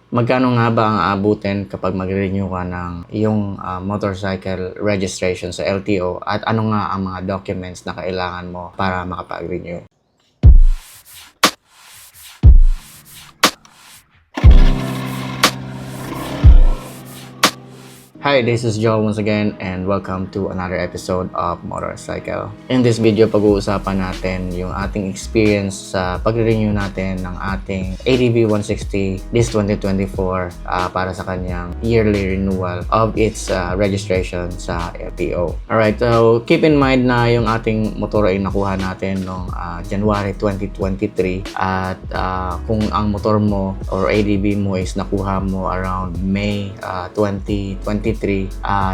Magkano nga ba ang aabutin kapag mag-renew ka ng iyong motorcycle registration sa LTO at ano nga ang mga documents na kailangan mo para makapag-renew? Hi, this is Joel once again and welcome to another episode of Motorcycle. In this video, pag-uusapan natin yung ating experience sa pag-renew natin ng ating ADV 160 this 2024 para sa kanyang yearly renewal of its registration sa LTO. Alright, so keep in mind na yung ating motor ay nakuha natin noong January 2023 at kung ang motor mo or ADV mo is nakuha mo around May 2023,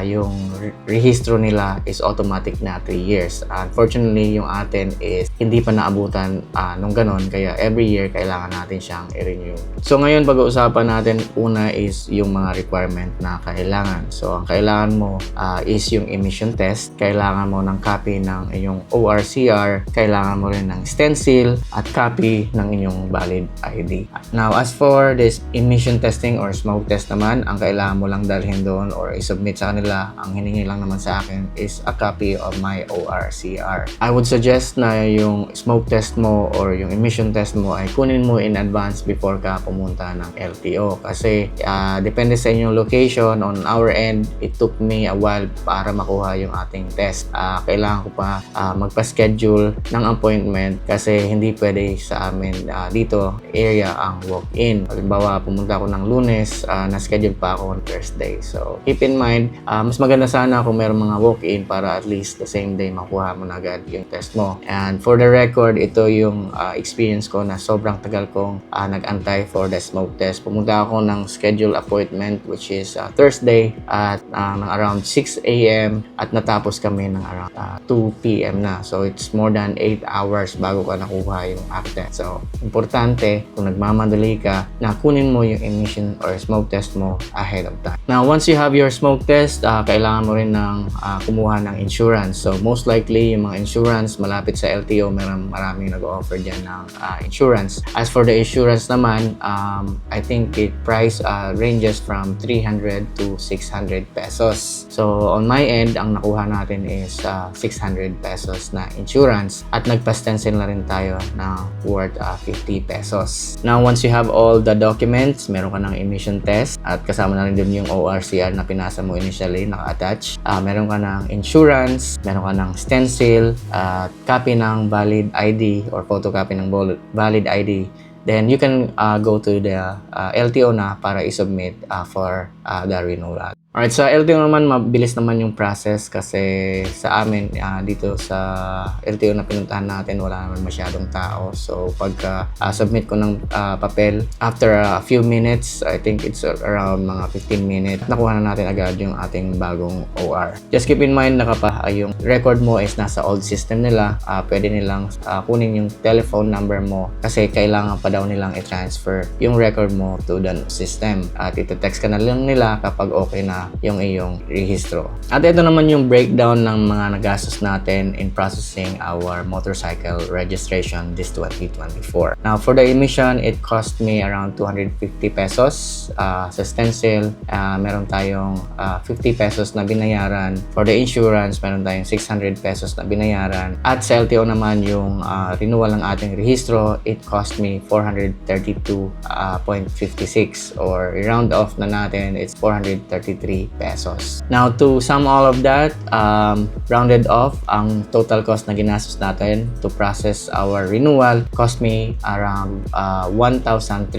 yung rehistro nila is automatic na 3 years. Unfortunately, yung atin is hindi pa naabutan nung ganon, kaya every year kailangan natin siyang i-renew. So ngayon pag-uusapan natin, una is yung mga requirement na kailangan. So ang kailangan mo is yung emission test, kailangan mo ng copy ng inyong ORCR, kailangan mo rin ng stencil at copy ng inyong valid ID. Now as for this emission testing or smoke test naman, ang kailangan mo lang dalhin doon or i-submit sa kanila, ang hiningi lang naman sa akin is a copy of my ORCR. I would suggest na yung smoke test mo or yung emission test mo ay kunin mo in advance before ka pumunta ng LTO kasi depende sa inyong location. On our end, it took me a while para makuha yung ating test. Kailangan ko pa magpa-schedule ng appointment kasi hindi pwede sa amin dito area ang walk-in. Halimbawa, pumunta ako ng Lunes, na-schedule pa ako on Thursday. So, keep in mind, mas maganda sana kung meron mga walk-in para at least the same day makuha mo na agad yung test mo. And for the record, ito yung experience ko na sobrang tagal kong nag-antay for the smoke test. Pumunta ako ng schedule appointment which is Thursday at ng around 6 a.m. at natapos kami ng around 2 p.m. na. So it's more than 8 hours bago ka nakuha yung test. So importante kung nagmamadali ka na kunin mo yung emission or smoke test mo ahead of time. Now once you have your smoke test, kailangan mo rin ng kumuha ng insurance. So most likely yung mga insurance malapit sa LTO, maraming nag-offer dyan ng insurance. As for the insurance naman, I think it price ranges from 300 to 600 pesos. So on my end, ang nakuha natin is 600 pesos na insurance at nagpa-stencil na rin tayo na worth 50 pesos. Now once you have all the documents, meron ka ng emission test at kasama na rin din yung ORCR na pinasa mo initially, naka-attach. Meron ka ng insurance, meron ka ng stencil, copy ng valid ID or photocopy ng valid ID. Then you can go to the LTO na para i-submit for the renewal. Alright, sa LTO naman, mabilis naman yung process kasi sa amin, dito sa LTO na pinuntahan natin, wala naman masyadong tao. So, pagka submit ko ng papel, after a few minutes, I think it's around mga 15 minutes, nakuha na natin agad yung ating bagong OR. Just keep in mind na kapag yung record mo is nasa old system nila, pwede nilang kunin yung telephone number mo kasi kailangan pa daw nilang i-transfer yung record mo to the system. At ito-text ka na lang nila kapag okay na yung iyong rehistro. At ito naman yung breakdown ng mga nagastos natin in processing our motorcycle registration this 2024. Now, for the emission, it cost me around 250 pesos. Sa stencil, meron tayong 50 pesos na binayaran. For the insurance, meron tayong 600 pesos na binayaran. At sa LTO naman, yung renewal ng ating rehistro, it cost me 432.56 or round off na natin, it's 433 pesos. Now, to sum all of that, rounded off, ang total cost na ginastos natin to process our renewal cost me around 1,333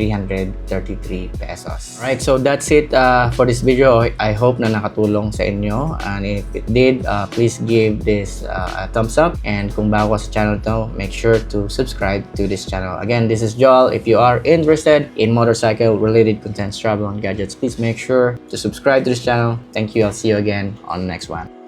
pesos. Alright, so that's it for this video. I hope na nakatulong sa inyo, and if it did, please give this a thumbs up, and kung bago ka sa channel to, make sure to subscribe to this channel. Again, this is Joel. If you are interested in motorcycle related contents, travel, and gadgets, please make sure to subscribe to this channel. Thank you. I'll see you again on the next one.